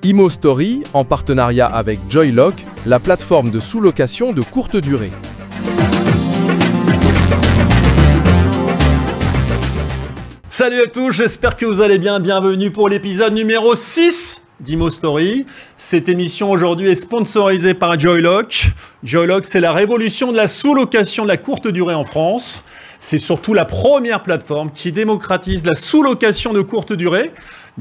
ImoStory, en partenariat avec Joylock, la plateforme de sous-location de courte durée. Salut à tous, j'espère que vous allez bien. Bienvenue pour l'épisode numéro 6 d'ImoStory. Cette émission aujourd'hui est sponsorisée par Joylock. Joylock, c'est la révolution de la sous-location de la courte durée en France. C'est surtout la première plateforme qui démocratise la sous-location de courte durée.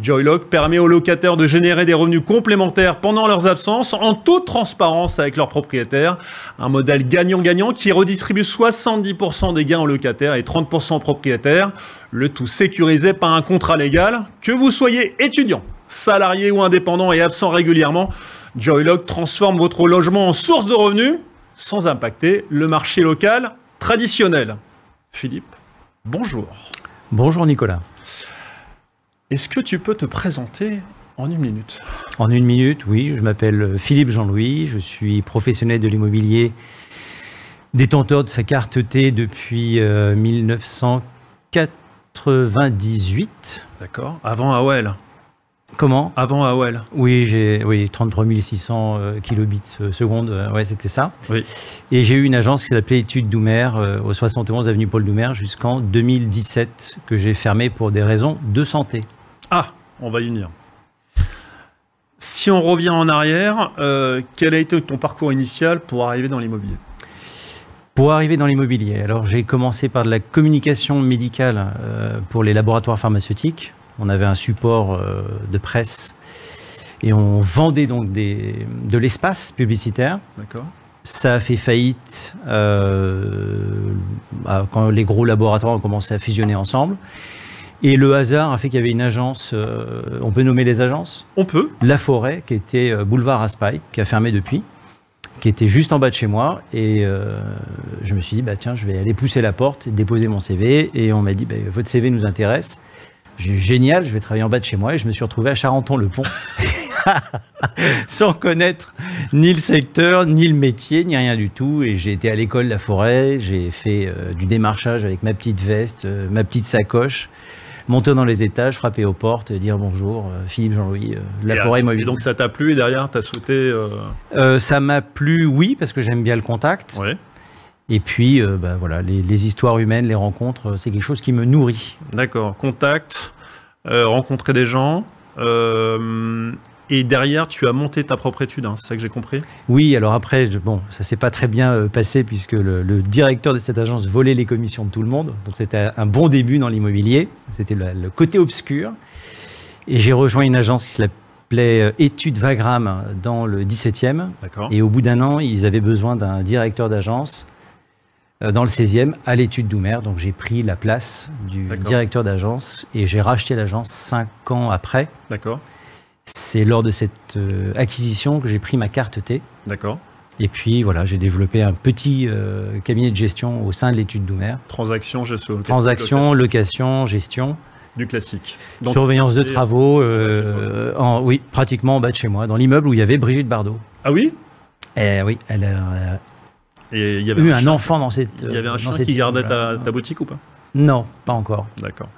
Joylock permet aux locataires de générer des revenus complémentaires pendant leurs absences en toute transparence avec leurs propriétaires. Un modèle gagnant-gagnant qui redistribue 70% des gains aux locataires et 30% aux propriétaires. Le tout sécurisé par un contrat légal. Que vous soyez étudiant, salarié ou indépendant et absent régulièrement, Joylock transforme votre logement en source de revenus sans impacter le marché local traditionnel. Philippe, bonjour. Bonjour Nicolas. Est-ce que tu peux te présenter en une minute? En une minute, oui. Je m'appelle Philippe Jean-Louis. Je suis professionnel de l'immobilier, détenteur de sa carte T depuis 1998. D'accord. Avant AOL. Comment? Avant AOL. Oui, j'ai 33 600 kilobits seconde. Ouais, c'était ça. Oui. Et j'ai eu une agence qui s'appelait Études Doumer au 71 avenue Paul Doumer jusqu'en 2017 que j'ai fermée pour des raisons de santé. Ah, on va y venir. Si on revient en arrière, quel a été ton parcours initial pour arriver dans l'immobilier? Pour arriver dans l'immobilier, alors j'ai commencé par de la communication médicale pour les laboratoires pharmaceutiques. On avait un support de presse et on vendait donc de l'espace publicitaire. D'accord. Ça a fait faillite quand les gros laboratoires ont commencé à fusionner ensemble. Et le hasard a fait qu'il y avait une agence, on peut nommer les agences? On peut. La Forêt, qui était boulevard Raspail, qui a fermé depuis, qui était juste en bas de chez moi. Et je me suis dit, bah, tiens, je vais aller pousser la porte, déposer mon CV. Et on m'a dit, bah, votre CV nous intéresse. J'ai dit, génial, je vais travailler en bas de chez moi. Et je me suis retrouvé à Charenton-le-Pont, sans connaître ni le secteur, ni le métier, ni rien du tout. Et j'ai été à l'école La Forêt, j'ai fait du démarchage avec ma petite veste, ma petite sacoche, monter dans les étages, frapper aux portes, dire bonjour, Philippe Jean-Louis, La Forêt Immobilier. Et donc ça t'a plu et derrière tu as souhaité... Ça m'a plu, oui, parce que j'aime bien le contact. Ouais. Et puis, bah, voilà, les histoires humaines, les rencontres, c'est quelque chose qui me nourrit. D'accord, contact, rencontrer des gens, et derrière tu as monté ta propre étude, hein, c'est ça que j'ai compris? Oui, alors après, bon, ça s'est pas très bien passé puisque le directeur de cette agence volait les commissions de tout le monde. Donc c'était un bon début dans l'immobilier, c'était le côté obscur. Et j'ai rejoint une agence qui s'appelait Études Wagram dans le 17e. D'accord. Et au bout d'un an, ils avaient besoin d'un directeur d'agence dans le 16e, à l'Étude Doumer. Donc j'ai pris la place du directeur d'agence et j'ai racheté l'agence 5 ans après. D'accord. C'est lors de cette acquisition que j'ai pris ma carte T. D'accord. Et puis voilà, j'ai développé un petit cabinet de gestion au sein de l'Étude Doumer. Transaction, gestion. Transaction, location, gestion. Du classique. Donc, surveillance de travaux, oui, pratiquement en bas de chez moi, dans l'immeuble où il y avait Brigitte Bardot. Ah oui? Oui, elle a... Et il y avait eu un enfant dans cette... Il y avait un chien qui gardait ta boutique ou pas? Non, pas encore. D'accord.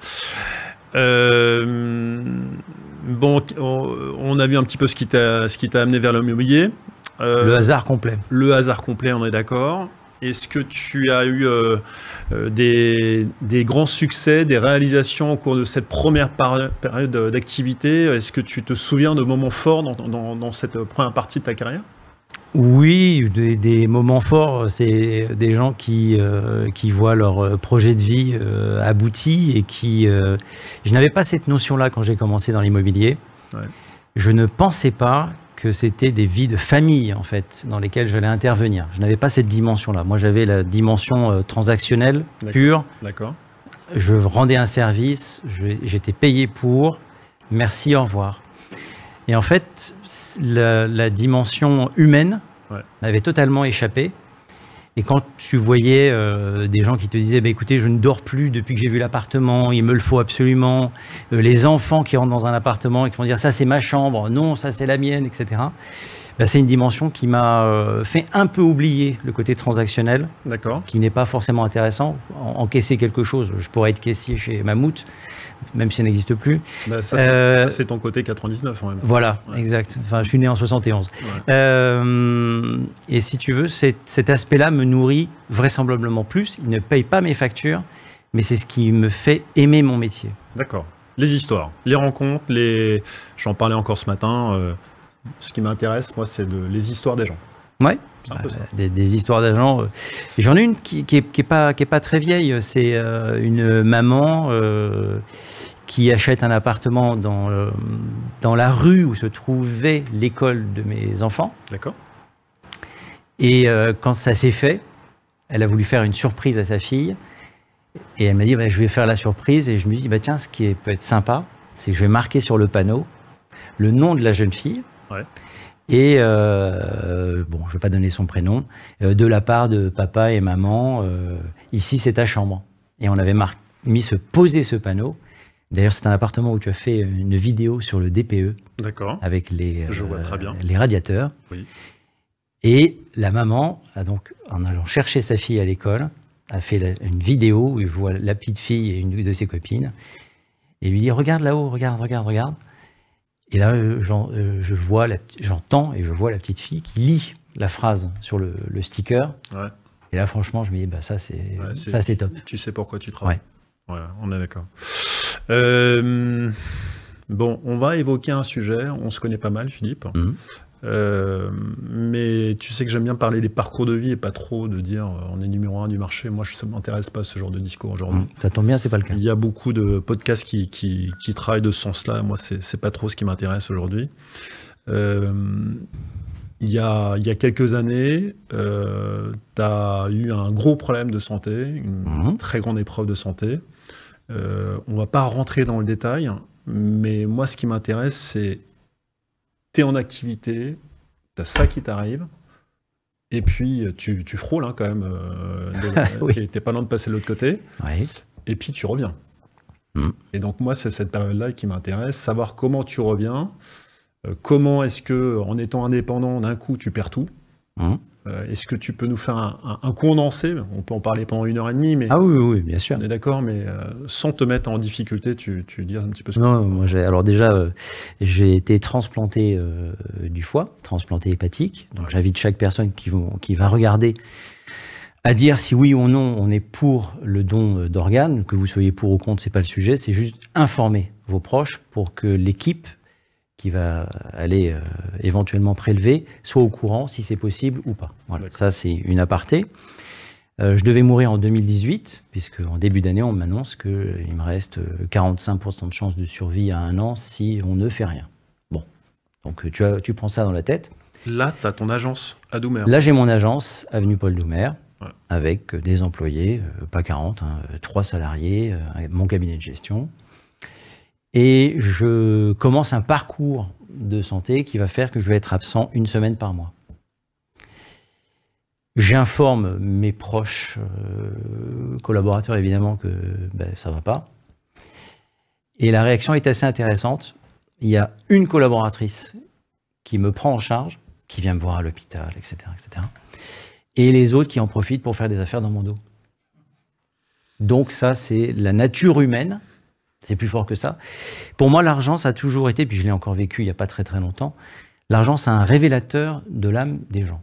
Bon, on a vu un petit peu ce qui t'a amené vers l'immobilier. Le hasard complet. Le hasard complet, on est d'accord. Est-ce que tu as eu des grands succès, des réalisations au cours de cette première période d'activité? Est-ce que tu te souviens de moments forts dans cette première partie de ta carrière? Oui, des moments forts, c'est des gens qui voient leur projet de vie abouti et qui... je n'avais pas cette notion-là quand j'ai commencé dans l'immobilier. Ouais. Je ne pensais pas que c'était des vies de famille, en fait, dans lesquelles j'allais intervenir. Je n'avais pas cette dimension-là. Moi, j'avais la dimension transactionnelle, pure. D'accord. Je rendais un service, j'étais payé pour, merci, au revoir. Et en fait, la dimension humaine m'avait totalement échappé. Et quand tu voyais des gens qui te disaient bah, « écoutez, je ne dors plus depuis que j'ai vu l'appartement, il me le faut absolument », les enfants qui rentrent dans un appartement et qui vont dire « ça c'est ma chambre, non, ça c'est la mienne », etc. C'est une dimension qui m'a fait un peu oublier le côté transactionnel, qui n'est pas forcément intéressant. Encaisser quelque chose, je pourrais être caissier chez Mammouth, même si ça n'existe plus. Ça, c'est ton côté 99 en même temps. Voilà, exact. Enfin, je suis né en 71. Et si tu veux, cet aspect-là me nourrit vraisemblablement plus. Il ne paye pas mes factures, mais c'est ce qui me fait aimer mon métier. D'accord. Les histoires, les rencontres, j'en parlais encore ce matin. Ce qui m'intéresse, moi, c'est les histoires des gens. Ouais. Des histoires d'agents. J'en ai une qui est pas très vieille. C'est une maman qui achète un appartement dans la rue où se trouvait l'école de mes enfants. D'accord. Et quand ça s'est fait, elle a voulu faire une surprise à sa fille. Et elle m'a dit, je vais faire la surprise. Et je me dis, tiens, ce qui peut être sympa, c'est que je vais marquer sur le panneau le nom de la jeune fille. Ouais. Et je ne vais pas donner son prénom, de la part de papa et maman, ici c'est ta chambre. Et on avait posé ce panneau. D'ailleurs, c'est un appartement où tu as fait une vidéo sur le DPE. D'accord. Avec je vois très bien. Les radiateurs. Oui. Et la maman, donc, en allant chercher sa fille à l'école, a fait une vidéo où je vois la petite fille et une de ses copines. Et lui dit, regarde là-haut, regarde. Et là, j'entends et je vois la petite fille qui lit la phrase sur le sticker. Ouais. Et là, franchement, je me dis, ça, c'est top. Tu sais pourquoi tu travailles. Ouais. Ouais, on est d'accord. Bon, on va évoquer un sujet. On se connaît pas mal, Philippe. Mais tu sais que j'aime bien parler des parcours de vie et pas trop de dire on est numéro 1 du marché. Moi, ça ne m'intéresse pas ce genre de discours aujourd'hui. Ça tombe bien, c'est pas le cas. Il y a beaucoup de podcasts qui travaillent de ce sens-là. Moi, c'est pas trop ce qui m'intéresse aujourd'hui. Il y a quelques années, tu as eu un gros problème de santé, une très grande épreuve de santé. On va pas rentrer dans le détail, mais moi, ce qui m'intéresse, c'est tu es en activité, tu as ça qui t'arrive, et puis tu frôles quand même, oui. tu n'es pas loin de passer de l'autre côté, et puis tu reviens. Et donc moi, c'est cette période-là qui m'intéresse, savoir comment tu reviens, comment est-ce que, en étant indépendant, d'un coup, tu perds tout. Est-ce que tu peux nous faire un condensé? On peut en parler pendant 1h30, mais... Ah oui, bien sûr. On est d'accord, mais sans te mettre en difficulté, tu dis un petit peu ce que... Non, moi, alors déjà, j'ai été transplanté du foie, transplanté hépatique. Donc j'invite chaque personne qui va regarder à dire si oui ou non on est pour le don d'organes. Que vous soyez pour ou contre, c'est pas le sujet, c'est juste informer vos proches pour que l'équipe qui va aller éventuellement prélever, soit au courant si c'est possible ou pas. Voilà, ça c'est une aparté. Je devais mourir en 2018, puisque en début d'année, on m'annonce qu'il me reste 45% de chance de survie à 1 an si on ne fait rien. Bon, donc tu prends ça dans la tête. Là, tu as ton agence à Doumer. Là, j'ai mon agence, avenue Paul Doumer, avec des employés, pas 40, 3 salariés, mon cabinet de gestion. Et je commence un parcours de santé qui va faire que je vais être absent 1 semaine par mois. J'informe mes proches collaborateurs évidemment que ça ne va pas. Et la réaction est assez intéressante. Il y a une collaboratrice qui me prend en charge, qui vient me voir à l'hôpital, etc., etc. Et les autres qui en profitent pour faire des affaires dans mon dos. Donc ça, c'est la nature humaine. C'est plus fort que ça. Pour moi, l'argent, ça a toujours été, puis je l'ai encore vécu il n'y a pas très très longtemps, l'argent, c'est un révélateur de l'âme des gens.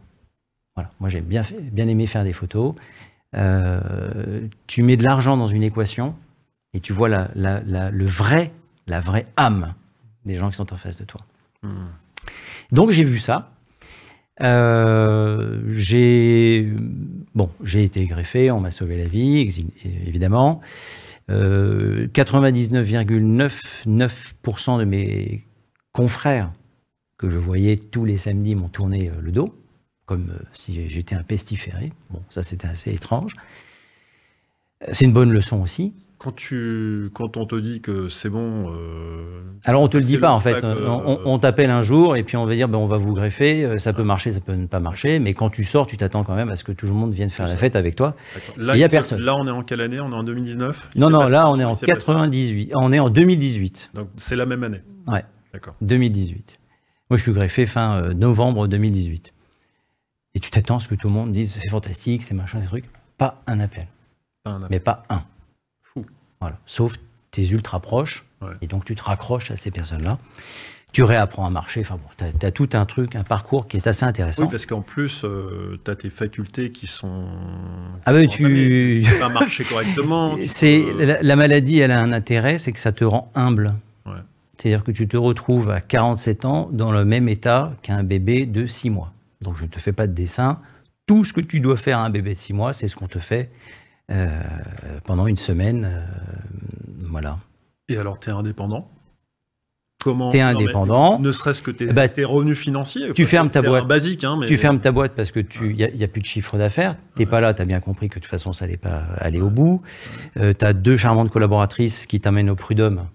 Voilà. Moi, j'ai bien aimé faire des photos. Tu mets de l'argent dans une équation et tu vois la vraie âme des gens qui sont en face de toi. Donc, j'ai vu ça. J'ai été greffé, on m'a sauvé la vie, évidemment. 99,99% de mes confrères que je voyais tous les samedis m'ont tourné le dos, comme si j'étais un pestiféré. Bon, ça c'était assez étrange. C'est une bonne leçon aussi. Quand on te dit que c'est bon... Alors on te le dit pas en fait, on t'appelle un jour et puis on va dire on va vous greffer, ça peut marcher, ça peut ne pas marcher, mais quand tu sors, tu t'attends quand même à ce que tout le monde vienne faire la fête avec toi. Là, il n'y a personne. Là on est en quelle année? On est en 2019? Non, là on est en 98, on est en 2018. Donc c'est la même année? Ouais, d'accord. 2018. Moi, je suis greffé fin novembre 2018. Et tu t'attends à ce que tout le monde dise c'est fantastique, c'est machin, ces trucs. Pas un appel. Mais pas un. Fou. Voilà. Sauf tes ultra proches. Ouais. Et donc, tu te raccroches à ces personnes-là. Tu réapprends à marcher. Enfin bon, tu as tout un truc, un parcours qui est assez intéressant. Oui, parce qu'en plus, tu as tes facultés qui sont. Ah ben, tu peux pas marcher correctement. La maladie, elle a un intérêt, c'est que ça te rend humble. Ouais. C'est-à-dire que tu te retrouves à 47 ans dans le même état qu'un bébé de 6 mois. Donc, je ne te fais pas de dessin. Tout ce que tu dois faire à un bébé de 6 mois, c'est ce qu'on te fait pendant une semaine. Voilà. Et alors, tu es indépendant? Comment? T'es indépendant. Ne serait-ce que tes revenus financiers. Tu fermes ta boîte. Basique, hein, mais... Tu fermes ta boîte parce que y a plus de chiffre d'affaires. T'es pas là, tu as bien compris que de toute façon, ça n'allait pas aller au bout. Tu as 2 charmantes collaboratrices qui t'amènent au prud'homme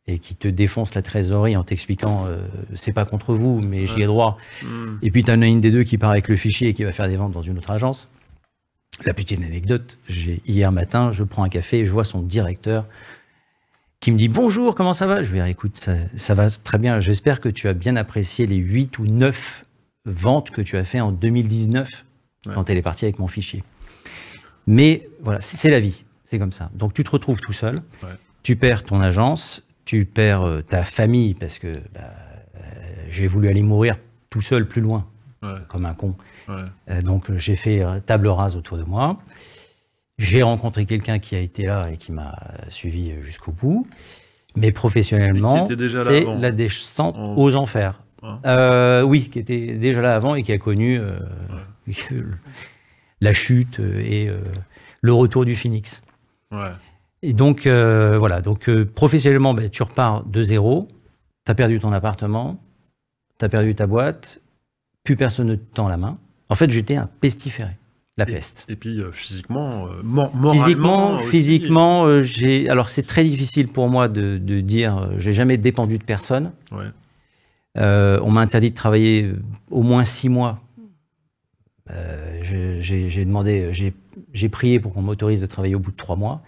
et qui te défoncent la trésorerie en t'expliquant c'est pas contre vous, mais j'y ai droit. Et puis tu en as une des 2 qui part avec le fichier et qui va faire des ventes dans une autre agence. La petite anecdote, hier matin, je prends un café et je vois son directeur qui me dit « Bonjour, comment ça va ?» Je lui dis « Écoute, ça va très bien. J'espère que tu as bien apprécié les 8 ou 9 ventes que tu as fait en 2019 quand elle est partie avec mon fichier. » Mais voilà, c'est la vie. C'est comme ça. Donc, tu te retrouves tout seul. Tu perds ton agence. Tu perds ta famille parce que j'ai voulu aller mourir tout seul plus loin, comme un con. Donc, j'ai fait table rase autour de moi. J'ai rencontré quelqu'un qui a été là et qui m'a suivi jusqu'au bout. Mais professionnellement, c'est la descente aux enfers. Oui, qui était déjà là avant et qui a connu la chute et le retour du phénix. Et donc, voilà. Donc, professionnellement, tu repars de zéro. Tu as perdu ton appartement. Tu as perdu ta boîte. Plus personne ne te tend la main. En fait, j'étais un pestiféré. La peste. Et puis physiquement, moralement physiquement, alors c'est très difficile pour moi de dire, j'ai jamais dépendu de personne. On m'a interdit de travailler au moins 6 mois. J'ai demandé, j'ai prié pour qu'on m'autorise de travailler au bout de 3 mois.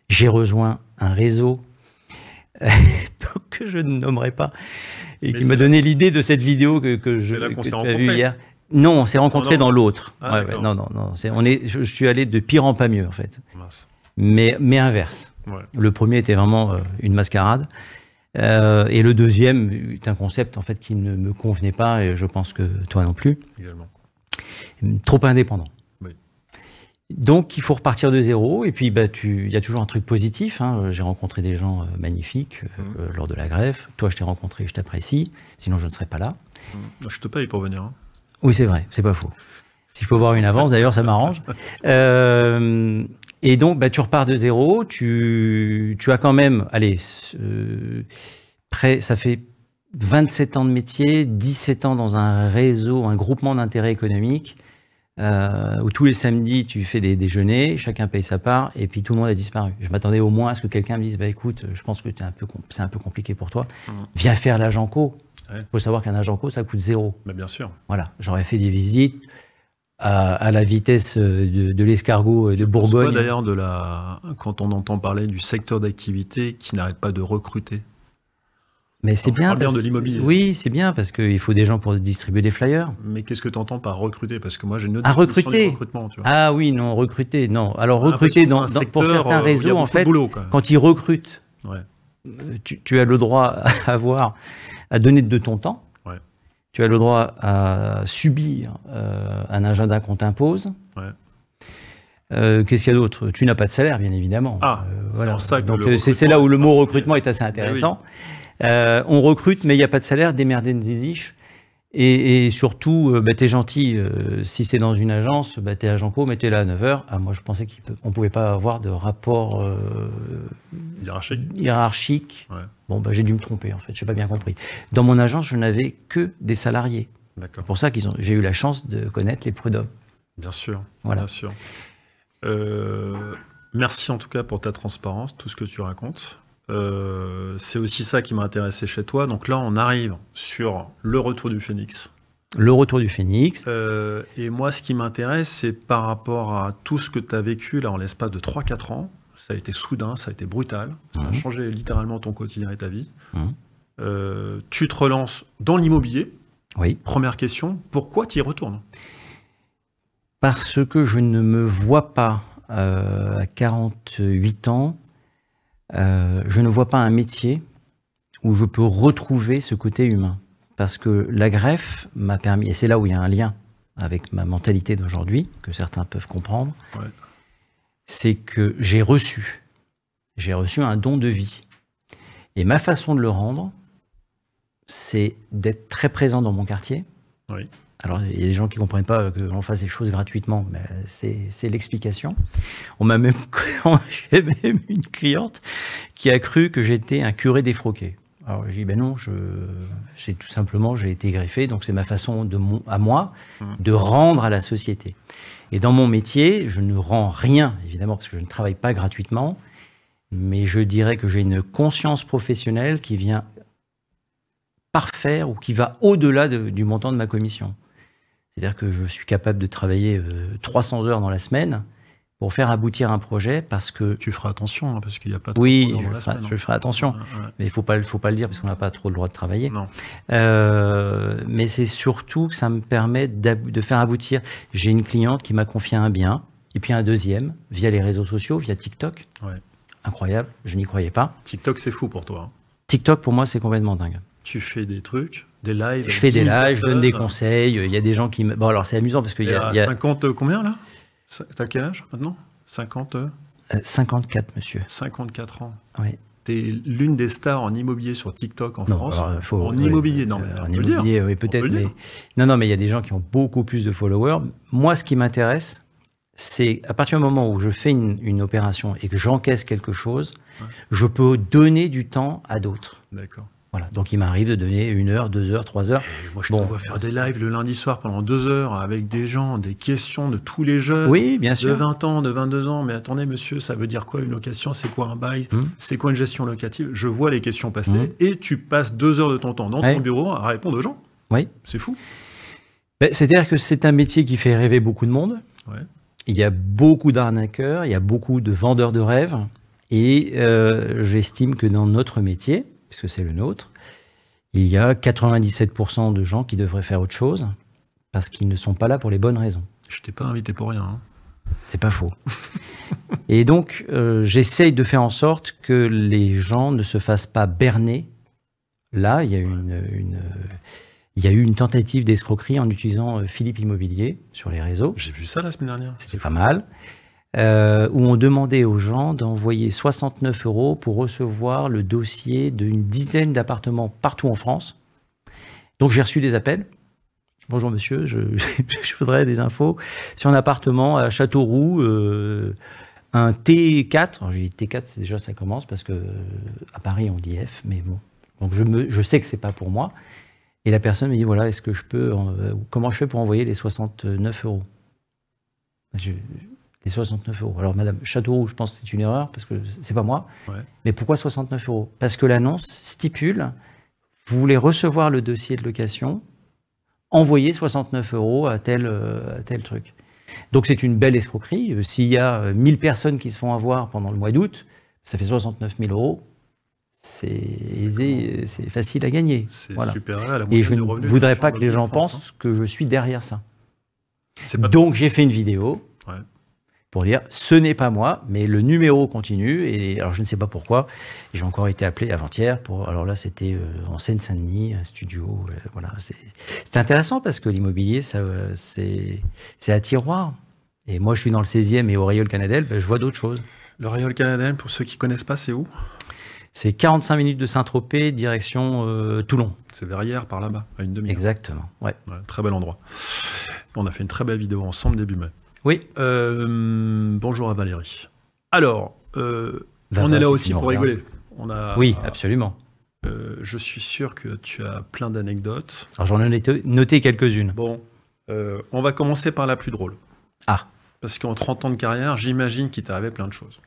J'ai rejoint un réseau que je ne nommerai pas et qui m'a donné l'idée de cette vidéo que tu as vue hier. Non, on s'est rencontrés dans l'autre. Non. Je suis allé de pire en pas mieux, en fait. Mais inverse. Le premier était vraiment une mascarade. Et le deuxième est un concept, en fait, qui ne me convenait pas, et je pense que toi non plus. Également. Trop indépendant. Donc, il faut repartir de zéro. Et puis, il y a toujours un truc positif. J'ai rencontré des gens magnifiques lors de la greffe. Toi, je t'ai rencontré, je t'apprécie. Sinon, je ne serais pas là. Je te paye pour venir. Oui, c'est vrai, c'est pas faux. Si je peux avoir une avance, d'ailleurs, ça m'arrange. Et donc, tu repars de zéro. Tu as quand même, allez, ça fait 27 ans de métier, 17 ans dans un réseau, un groupement d'intérêt économique, où tous les samedis, tu fais des déjeuners, chacun paye sa part, et puis tout le monde a disparu. Je m'attendais au moins à ce que quelqu'un me dise, écoute, je pense que c'est un peu compliqué pour toi. Viens faire l'agent co. Il faut savoir qu'un agent co, ça coûte 0. Mais bien sûr. Voilà, j'aurais fait des visites à la vitesse de l'escargot de Bourgogne. C'est quoi d'ailleurs quand on entend parler du secteur d'activité qui n'arrête pas de recruter? Mais c'est bien. De l'immobilier. Oui, c'est bien parce qu'il faut des gens pour distribuer des flyers. Mais qu'est-ce que tu entends par recruter? Parce que moi, j'ai une autre définition du recrutement. Tu vois. Ah oui, non, recruter, non. Alors recruter pour certains réseaux, en fait, quand ils recrutent, tu as le droit à donner de ton temps. Tu as le droit à subir un agenda qu'on t'impose. Qu'est-ce qu'il y a d'autre? Tu n'as pas de salaire, bien évidemment. Voilà. Donc c'est là où le mot recrutement est assez intéressant. On recrute, mais il n'y a pas de salaire, démerdez de ziziche. Et surtout, t'es gentil. Si c'est dans une agence, t'es agent co, mais t'es là à 9h. Moi, je pensais qu'on ne pouvait pas avoir de rapport hiérarchique. Bon, j'ai dû me tromper, en fait. Je n'ai pas bien compris. Dans mon agence, je n'avais que des salariés. C'est pour ça que j'ai eu la chance de connaître les prud'hommes. Bien sûr. Voilà. Bien sûr. Merci en tout cas pour ta transparence, tout ce que tu racontes. C'est aussi ça qui m'a intéressé chez toi. Donc là, on arrive sur le retour du phénix. Le retour du phénix. Et moi, ce qui m'intéresse, c'est par rapport à tout ce que tu as vécu là en l'espace de 3-4 ans. Ça a été soudain, ça a été brutal. Ça a changé littéralement ton quotidien et ta vie. tu te relances dans l'immobilier. Oui. Première question, pourquoi tu y retournes? Parce que je ne me vois pas, à 48 ans, je ne vois pas un métier où je peux retrouver ce côté humain. Parce que la greffe m'a permis, et c'est là où il y a un lien avec ma mentalité d'aujourd'hui, que certains peuvent comprendre, Ouais. c'est que j'ai reçu un don de vie. Et ma façon de le rendre, c'est d'être très présent dans mon quartier. Oui. Alors, il y a des gens qui ne comprennent pas qu'on fasse des choses gratuitement, mais c'est l'explication. J'ai même une cliente qui a cru que j'étais un curé défroqué. Alors, j'ai dit, ben non, c'est tout simplement, j'ai été greffé, donc c'est ma façon à moi de rendre à la société. Et dans mon métier, je ne rends rien, évidemment, parce que je ne travaille pas gratuitement, mais je dirais que j'ai une conscience professionnelle qui vient parfaire ou qui va au-delà du montant de ma commission. C'est-à-dire que je suis capable de travailler 300 heures dans la semaine pour faire aboutir un projet parce que... Tu feras attention, hein, parce qu'il n'y a pas trop Oui, de temps dans la semaine, je ferai attention. Ouais. Mais il faut pas le dire parce qu'on n'a pas trop le droit de travailler. Non. Mais c'est surtout que ça me permet de faire aboutir. J'ai une cliente qui m'a confié un bien, et puis un deuxième, via les réseaux sociaux, via TikTok. Ouais. Incroyable, je n'y croyais pas. TikTok, c'est fou pour toi. Hein. TikTok, pour moi, c'est complètement dingue. Tu fais des trucs, des lives. Je fais des lives, je donne des conseils. Il y a des gens qui... Bon, alors c'est amusant parce qu'il y a... 50 combien, là? T'as quel âge, maintenant? 50 54, monsieur. 54 ans. Oui. T'es l'une des stars en immobilier sur TikTok en France. Alors, en immobilier, non, mais en immobilier, oui, peut-être. Mais... Non, mais il y a des gens qui ont beaucoup plus de followers. Moi, ce qui m'intéresse, c'est à partir du moment où je fais une opération et que j'encaisse quelque chose, je peux donner du temps à d'autres. D'accord. Voilà. Donc, il m'arrive de donner 1 heure, 2 heures, 3 heures. Et moi, je te vois faire des lives le lundi soir pendant 2 heures avec des gens, des questions de tous les jeunes. Oui, bien sûr. De 20 ans, de 22 ans. Mais attendez, monsieur, ça veut dire quoi une location? C'est quoi un bail? C'est quoi une gestion locative? Je vois les questions passer et tu passes 2 heures de ton temps dans ton bureau à répondre aux gens. Oui. C'est fou. C'est-à-dire que c'est un métier qui fait rêver beaucoup de monde. Ouais. Il y a beaucoup d'arnaqueurs, il y a beaucoup de vendeurs de rêves. Et j'estime que dans notre métier, puisque c'est le nôtre, il y a 97% de gens qui devraient faire autre chose parce qu'ils ne sont pas là pour les bonnes raisons. Je t'ai pas invité pour rien. Hein. C'est pas faux. Et donc, j'essaye de faire en sorte que les gens ne se fassent pas berner. Là, il y a eu une tentative d'escroquerie en utilisant Philippe Immobilier sur les réseaux. J'ai vu ça la semaine dernière. C'était pas mal. Où on demandait aux gens d'envoyer 69 € pour recevoir le dossier d'une dizaine d'appartements partout en France. Donc j'ai reçu des appels. Bonjour monsieur, je voudrais des infos sur un appartement à Châteauroux, un T4. Alors j'ai dit T4, déjà ça commence parce que à Paris on dit F, mais bon. Donc je sais que c'est pas pour moi. Et la personne me dit voilà, est-ce que je peux, comment je fais pour envoyer les 69 €? Les 69 €. Alors, madame, Châteauroux, je pense que c'est une erreur, parce que c'est pas moi. Ouais. Mais pourquoi 69 €? Parce que l'annonce stipule, vous voulez recevoir le dossier de location, envoyer 69 € à tel truc. Donc, c'est une belle escroquerie. S'il y a 1000 personnes qui se font avoir pendant le mois d'août, ça fait 69 000 €. C'est aisé, c'est facile à gagner. C'est voilà. Super réel. Et je ne voudrais pas que les gens pensent que je suis derrière ça. Donc, j'ai fait une vidéo. Ouais. Pour dire, ce n'est pas moi, mais le numéro continue. Et alors, je ne sais pas pourquoi. J'ai encore été appelé avant-hier. Alors là, c'était en Seine-Saint-Denis, un studio. Voilà, c'est intéressant parce que l'immobilier, c'est à tiroir. Et moi, je suis dans le 16e et au Rayol-Canadel, je vois d'autres choses. Le Rayol-Canadel, pour ceux qui ne connaissent pas, c'est où? C'est 45 minutes de Saint-Tropez, direction Toulon. C'est Verrières, par là-bas, à une demi-heure. Exactement, ouais. Très bel endroit. On a fait une très belle vidéo ensemble début mai. Oui. Bonjour à Valérie. Alors, on est là aussi pour rigoler. Oui, absolument. Je suis sûr que tu as plein d'anecdotes. Alors, j'en ai noté quelques-unes. Bon, on va commencer par la plus drôle. Ah. Parce qu'en 30 ans de carrière, j'imagine qu'il t'est arrivé plein de choses.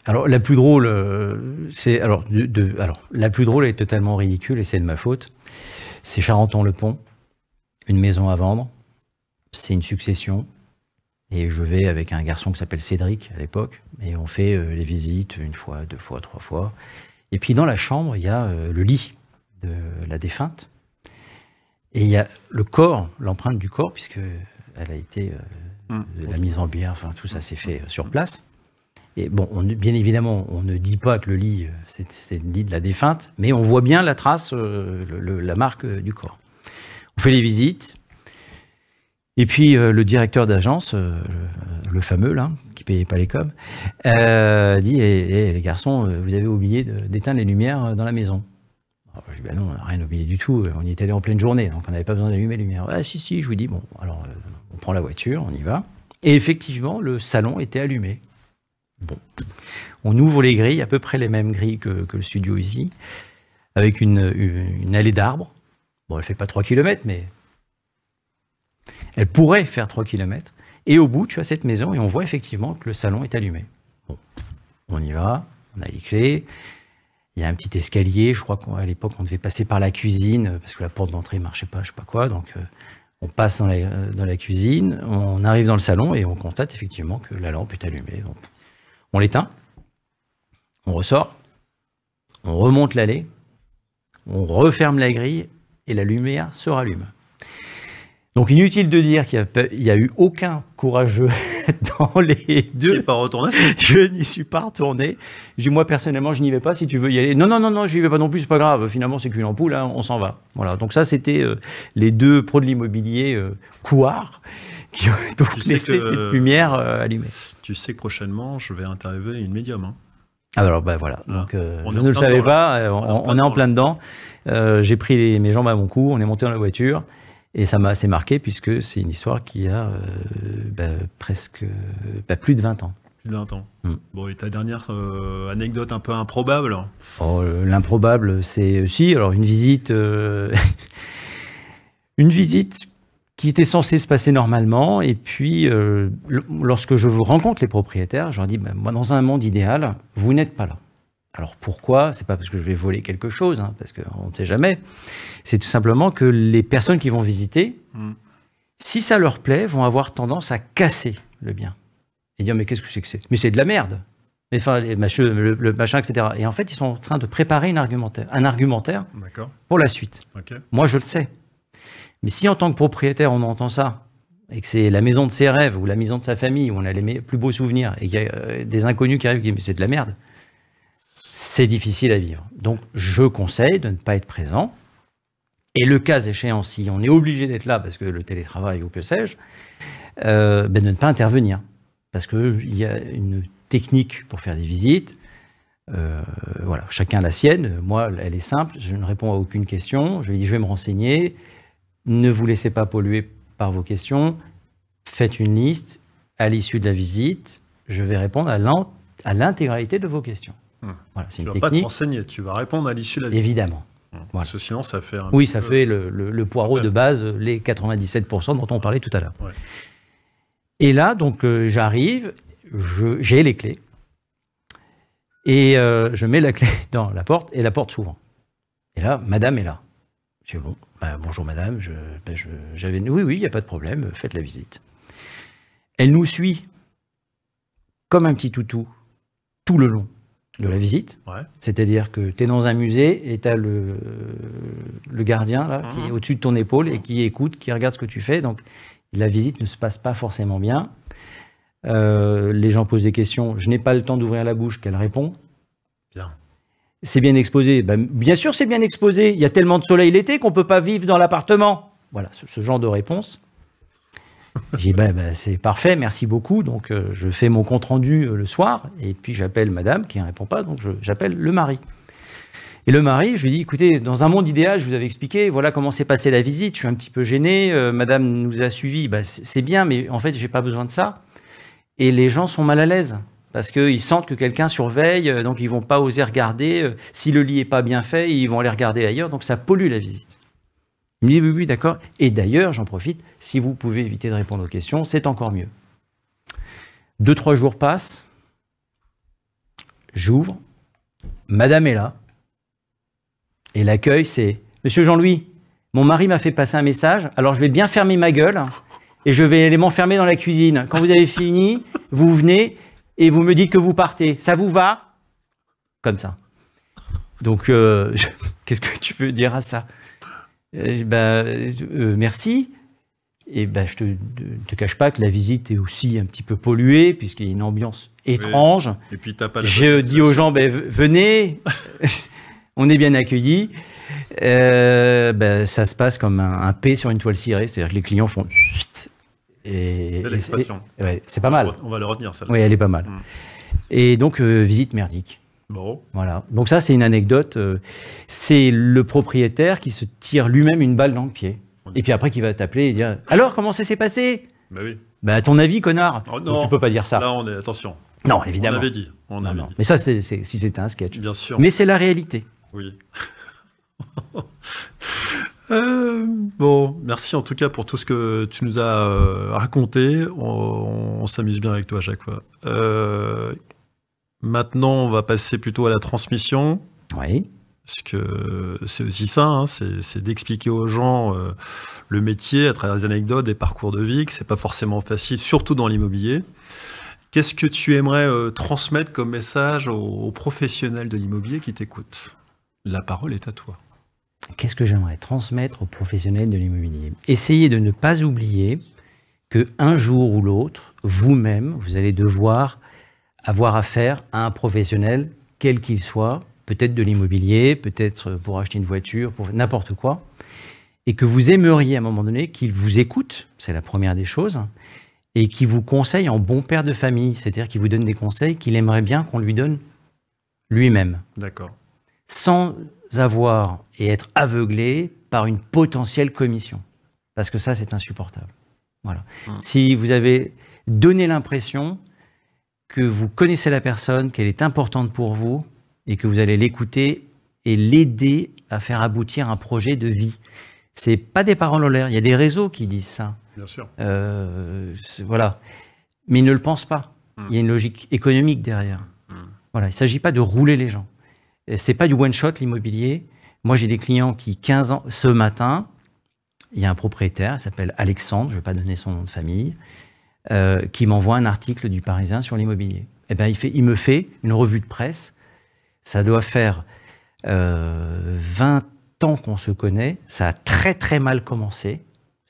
Alors, la plus drôle, la plus drôle est totalement ridicule et c'est de ma faute. C'est Charenton-le-Pont, une maison à vendre. C'est une succession et je vais avec un garçon qui s'appelle Cédric à l'époque et on fait les visites 1 fois, 2 fois, 3 fois. Et puis dans la chambre, il y a le lit de la défunte. Et il y a le corps, l'empreinte du corps, puisque elle a été la mise en bière, enfin tout ça s'est fait sur place. Et bon, bien évidemment, on ne dit pas que le lit, c'est le lit de la défunte, mais on voit bien la trace, la marque du corps. On fait les visites. Et puis le directeur d'agence, le fameux là, qui payait pas les coms, dit les garçons, vous avez oublié d'éteindre les lumières dans la maison. Alors, je dis ben non, on n'a rien oublié du tout. On y est allé en pleine journée, donc on n'avait pas besoin d'allumer les lumières. Ah si, je vous dis bon, alors on prend la voiture, on y va. Et effectivement, le salon était allumé. Bon, on ouvre les grilles, à peu près les mêmes grilles que le studio ici, avec une allée d'arbres. Bon, elle fait pas 3 km, mais elle pourrait faire 3 km. Et au bout, tu as cette maison et on voit effectivement que le salon est allumé. Bon, on y va, on a les clés. Il y a un petit escalier. Je crois qu'à l'époque, on devait passer par la cuisine parce que la porte d'entrée ne marchait pas, je sais pas quoi. Donc, on passe dans la cuisine, on arrive dans le salon et on constate effectivement que la lampe est allumée. Donc, on l'éteint, on ressort, on remonte l'allée, on referme la grille et la lumière se rallume. Donc inutile de dire qu'il n'y a eu aucun courageux dans les deux. Tu n'es pas retourné? Je n'y suis pas retourné. J'ai dit, moi personnellement, je n'y vais pas. Si tu veux y aller, non, je n'y vais pas non plus. C'est pas grave. Finalement, c'est qu'une ampoule. Hein, on s'en va. Voilà. Donc ça, c'était les deux pros de l'immobilier couards qui ont donc laissé cette lumière allumée. Tu sais que prochainement, je vais interviewer une médium. Hein. Alors ben voilà. Donc je ne le savais pas. On est en plein dedans. J'ai pris mes jambes à mon cou. On est monté dans la voiture. Et ça m'a assez marqué puisque c'est une histoire qui a presque plus de 20 ans. Plus de 20 ans. Bon, et ta dernière anecdote un peu improbable? L'improbable, c'est aussi alors une visite qui était censée se passer normalement. Et puis, lorsque je rencontre les propriétaires, je leur dis, moi, dans un monde idéal, vous n'êtes pas là. Alors pourquoi? C'est pas parce que je vais voler quelque chose, hein, parce qu'on ne sait jamais. C'est tout simplement que les personnes qui vont visiter, si ça leur plaît, vont avoir tendance à casser le bien. Et dire, mais qu'est-ce que c'est que c'est? Mais c'est de la merde. Mais enfin, le machin, etc. Et en fait, ils sont en train de préparer un argumentaire pour la suite. Okay. Moi, je le sais. Mais si en tant que propriétaire, on entend ça, et que c'est la maison de ses rêves, ou la maison de sa famille, où on a les plus beaux souvenirs, et qu'il y a des inconnus qui arrivent et qui disent, mais c'est de la merde, c'est difficile à vivre. Donc, je conseille de ne pas être présent. Et le cas échéant, si on est obligé d'être là, parce que le télétravail ou que sais-je, de ne pas intervenir. Parce qu'il y a une technique pour faire des visites. Voilà, chacun la sienne. Moi, elle est simple. Je ne réponds à aucune question. Je lui dis, je vais me renseigner. Ne vous laissez pas polluer par vos questions. Faites une liste. À l'issue de la visite, je vais répondre à l'intégralité de vos questions. Voilà, tu ne vas pas te renseigner, tu vas répondre à l'issue de la visite. Évidemment. Voilà. Parce que sinon, ça fait oui, ça fait le poireau de base, les 97% dont on parlait tout à l'heure. Ouais. Et là, donc, j'arrive, j'ai les clés, et je mets la clé dans la porte, et la porte s'ouvre. Et là, madame est là. Je dis, bon, bonjour madame, oui, il n'y a pas de problème, faites la visite. Elle nous suit comme un petit toutou tout le long de la visite, c'est-à-dire que tu es dans un musée et tu as le gardien là, qui est au-dessus de ton épaule et qui écoute, qui regarde ce que tu fais, donc la visite ne se passe pas forcément bien. Les gens posent des questions, je n'ai pas le temps d'ouvrir la bouche, qu'elle répond. Bien. C'est bien exposé, bien sûr c'est bien exposé, il y a tellement de soleil l'été qu'on ne peut pas vivre dans l'appartement. Voilà, ce genre de réponse. J'ai dit, c'est parfait, merci beaucoup. Donc, je fais mon compte-rendu le soir, et puis j'appelle madame, qui ne répond pas, donc j'appelle le mari. Et le mari, je lui dis, écoutez, dans un monde idéal, je vous avais expliqué, voilà comment s'est passée la visite, je suis un petit peu gêné, madame nous a suivis, c'est bien, mais en fait, je n'ai pas besoin de ça. Et les gens sont mal à l'aise, parce qu'ils sentent que quelqu'un surveille, donc ils ne vont pas oser regarder. Si le lit n'est pas bien fait, ils vont aller regarder ailleurs, donc ça pollue la visite. Il me dit, oui, d'accord. Et d'ailleurs, j'en profite, si vous pouvez éviter de répondre aux questions, c'est encore mieux. 2-3 jours passent, j'ouvre, madame est là, et l'accueil, c'est « Monsieur Jean-Louis, mon mari m'a fait passer un message, alors je vais bien fermer ma gueule, et je vais aller m'enfermer dans la cuisine. Quand vous avez fini, vous venez, et vous me dites que vous partez. Ça vous va ?» Comme ça. Donc, qu'est-ce que tu veux dire à ça? Merci. Et je te cache pas que la visite est aussi un petit peu polluée, puisqu'il y a une ambiance étrange. Oui. Et puis, t'as pas je dis aux gens, venez, on est bien accueillis. Ça se passe comme un P sur une toile cirée, c'est-à-dire que les clients font... C'est pas mal. On va le retenir, celle-là. Oui, elle est pas mal. Et donc, visite merdique. Bon. Voilà. Donc ça, c'est une anecdote. C'est le propriétaire qui se tire lui-même une balle dans le pied. Et puis après, qui va t'appeler et dire « Alors, comment ça s'est passé ?» Oui. À ton avis, connard. Oh, donc, tu peux pas dire ça. Là, attention. Non, évidemment. On avait dit. Non. Mais ça, si c'était un sketch. Bien sûr. Mais c'est la réalité. Oui. Bon, merci en tout cas pour tout ce que tu nous as raconté. On s'amuse bien avec toi à chaque fois. Maintenant, on va passer plutôt à la transmission. Oui. Parce que c'est aussi ça, hein, c'est d'expliquer aux gens le métier à travers des anecdotes, des parcours de vie, que c'est pas forcément facile, surtout dans l'immobilier. Qu'est-ce que tu aimerais transmettre comme message aux professionnels de l'immobilier qui t'écoutent? La parole est à toi. Qu'est-ce que j'aimerais transmettre aux professionnels de l'immobilier? Essayez de ne pas oublier qu'un jour ou l'autre, vous-même, vous allez devoir avoir affaire à un professionnel, quel qu'il soit, peut-être de l'immobilier, peut-être pour acheter une voiture, pour n'importe quoi, et que vous aimeriez à un moment donné qu'il vous écoute, c'est la première des choses, et qu'il vous conseille en bon père de famille, c'est-à-dire qu'il vous donne des conseils qu'il aimerait bien qu'on lui donne lui-même. D'accord. Sans avoir et être aveuglé par une potentielle commission. Parce que ça, c'est insupportable. Voilà. Si vous avez donné l'impression que vous connaissez la personne, qu'elle est importante pour vous, et que vous allez l'écouter et l'aider à faire aboutir un projet de vie. C'est pas des paroles en l'air. Il y a des réseaux qui disent ça. Bien sûr. Voilà. Mais ils ne le pensent pas. Il y a une logique économique derrière. Voilà. Il ne s'agit pas de rouler les gens. C'est pas du one-shot, l'immobilier. Moi, j'ai des clients qui, 15 ans, ce matin, il y a un propriétaire, il s'appelle Alexandre, je ne vais pas donner son nom de famille, qui m'envoie un article du Parisien sur l'immobilier. Eh ben, il me fait une revue de presse. Ça doit faire 20 ans qu'on se connaît. Ça a très très mal commencé.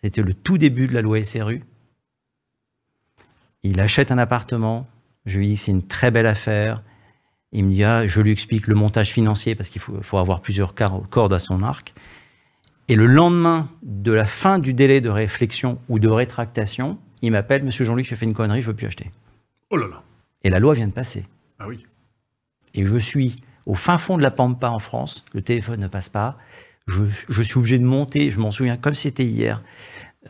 C'était le tout début de la loi SRU. Il achète un appartement. Je lui dis que c'est une très belle affaire. Il me dit, je lui explique le montage financier parce qu'il faut avoir plusieurs cordes à son arc. Et le lendemain de la fin du délai de réflexion ou de rétractation, il m'appelle, monsieur Jean-Luc, j'ai fait une connerie, je ne veux plus acheter. Oh là là. Et la loi vient de passer. Ah oui. Et je suis au fin fond de la Pampa en France, le téléphone ne passe pas, je suis obligé de monter, je m'en souviens comme c'était hier,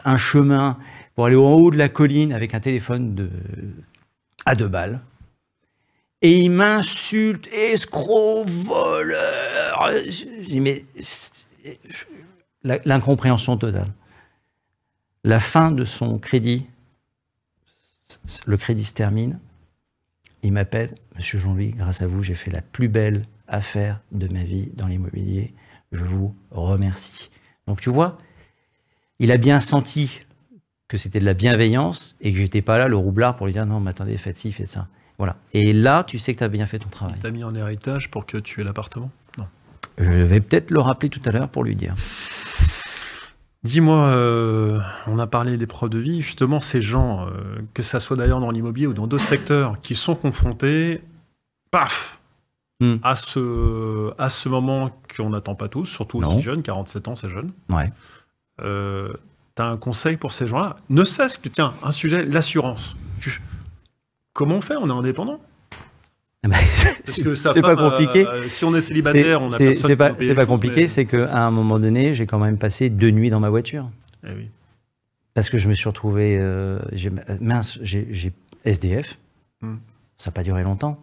un chemin pour aller en haut de la colline avec un téléphone à 2 balles. Et il m'insulte, escroc, voleur. Je dis, mais l'incompréhension totale. La fin de son crédit, le crédit se termine. Il m'appelle, monsieur Jean-Louis, grâce à vous, j'ai fait la plus belle affaire de ma vie dans l'immobilier. Je vous remercie. Donc tu vois, il a bien senti que c'était de la bienveillance et que j'étais pas là, le roublard, pour lui dire non, mais attendez, faites ci, faites ça. Voilà. Et là, tu sais que tu as bien fait ton travail. Tu as mis en héritage pour que tu aies l'appartement? Non. Je vais peut-être le rappeler tout à l'heure pour lui dire. Dis-moi, on a parlé des preuves de vie, justement ces gens, que ça soit d'ailleurs dans l'immobilier ou dans d'autres secteurs, qui sont confrontés, paf, à ce moment qu'on n'attend pas tous, surtout aussi jeunes, 47 ans c'est jeune. Ouais. Tu as un conseil pour ces gens-là? Ne serait-ce que, tiens, un sujet, l'assurance. Comment on fait? On est indépendant? C'est pas compliqué. Si on est célibataire, on a personne. C'est pas compliqué, c'est qu'à un moment donné, j'ai quand même passé 2 nuits dans ma voiture. Eh oui. Parce que je me suis retrouvé, j'ai SDF, ça n'a pas duré longtemps.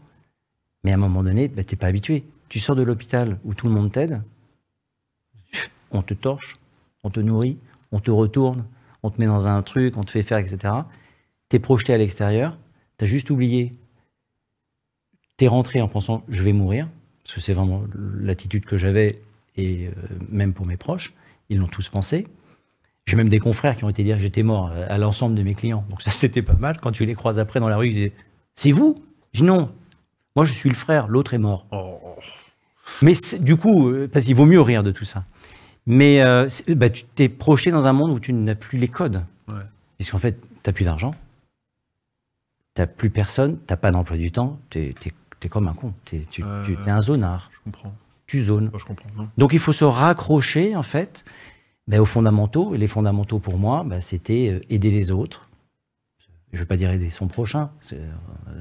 Mais à un moment donné, tu n'es pas habitué. Tu sors de l'hôpital où tout le monde t'aide, on te torche, on te nourrit, on te retourne, on te met dans un truc, on te fait faire, etc. Tu es projeté à l'extérieur, tu as juste oublié. Tu es rentré en pensant « je vais mourir », parce que c'est vraiment l'attitude que j'avais, et même pour mes proches, ils l'ont tous pensé. J'ai même des confrères qui ont été dire que j'étais mort à l'ensemble de mes clients. Donc ça, c'était pas mal. Quand tu les croises après dans la rue, ils disaient « c'est vous ?» Je dis « non, moi je suis le frère, l'autre est mort. » Mais du coup, parce qu'il vaut mieux rire de tout ça. Mais tu t'es projeté dans un monde où tu n'as plus les codes. Ouais. Parce qu'en fait, tu n'as plus d'argent, tu n'as plus personne, tu n'as pas d'emploi du temps, tu es comme un con. Tu es un zonard. Je comprends. Tu zones. Je comprends. Non. Donc il faut se raccrocher, en fait, aux fondamentaux. Et les fondamentaux, pour moi, c'était aider les autres. Je ne veux pas dire aider son prochain,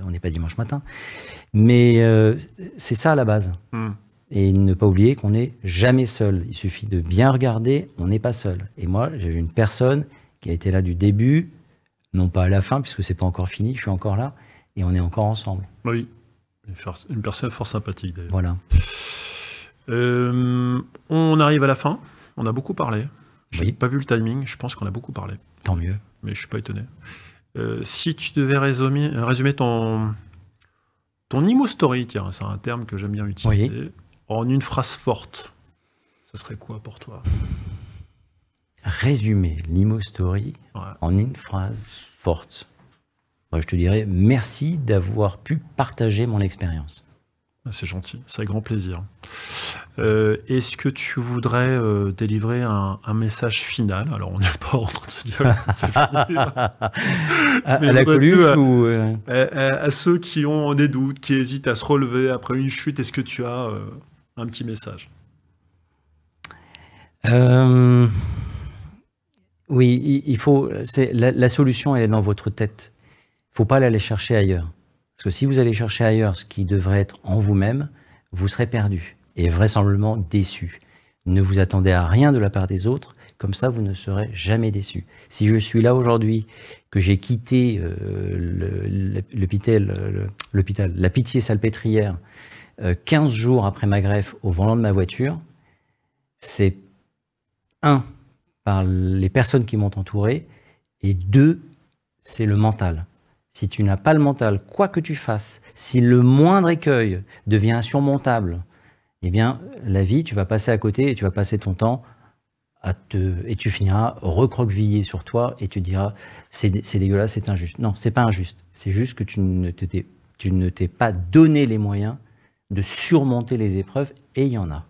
on n'est pas dimanche matin. Mais c'est ça à la base. Et ne pas oublier qu'on n'est jamais seul. Il suffit de bien regarder, on n'est pas seul. Et moi, j'ai une personne qui a été là du début, non pas à la fin, puisque c'est pas encore fini, je suis encore là, et on est encore ensemble. Oui, une personne fort sympathique d'ailleurs. Voilà. On arrive à la fin, on a beaucoup parlé. Je n'ai Oui. pas vu le timing, je pense qu'on a beaucoup parlé. Tant mieux. Mais je ne suis pas étonné. Si tu devais résumer ton Imo Story, tiens, c'est un terme que j'aime bien utiliser, Oui. en une phrase forte, ce serait quoi pour toi? Résumer l'Imo Story en une phrase forte. Moi, je te dirais merci d'avoir pu partager mon expérience. C'est gentil, c'est avec grand plaisir. Est-ce que tu voudrais délivrer un message final? Alors, on n'est pas en train de se dire c'est fini. À la Coluche ou à ceux qui ont des doutes, qui hésitent à se relever après une chute, est-ce que tu as un petit message? Oui, il faut. La solution, elle est dans votre tête. Il ne faut pas aller chercher ailleurs. Parce que si vous allez chercher ailleurs ce qui devrait être en vous-même, vous serez perdu et vraisemblablement déçu. Ne vous attendez à rien de la part des autres, comme ça vous ne serez jamais déçu. Si je suis là aujourd'hui, que j'ai quitté l'hôpital, la Pitié-Salpêtrière, 15 jours après ma greffe au volant de ma voiture, c'est par les personnes qui m'ont entouré, et 2, c'est le mental. Si tu n'as pas le mental, quoi que tu fasses, si le moindre écueil devient insurmontable, eh bien, la vie, tu vas passer à côté et tu vas passer ton temps et tu finiras recroquevillé sur toi et tu diras c'est dégueulasse, c'est injuste. Non, c'est pas injuste. C'est juste que tu ne t'es pas donné les moyens de surmonter les épreuves, et il y en a.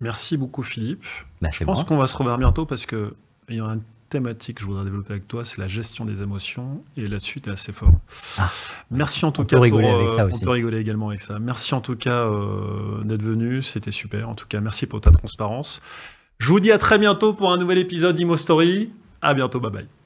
Merci beaucoup, Philippe. Je pense qu'on va se revoir bientôt parce qu'il y a une thématique que je voudrais développer avec toi, c'est la gestion des émotions, et là-dessus, tu es assez fort. Merci en tout cas. On peut rigoler avec ça aussi. On peut rigoler également avec ça. Merci en tout cas d'être venu, c'était super. En tout cas, merci pour ta transparence. Je vous dis à très bientôt pour un nouvel épisode d'Imo Story. À bientôt, bye bye.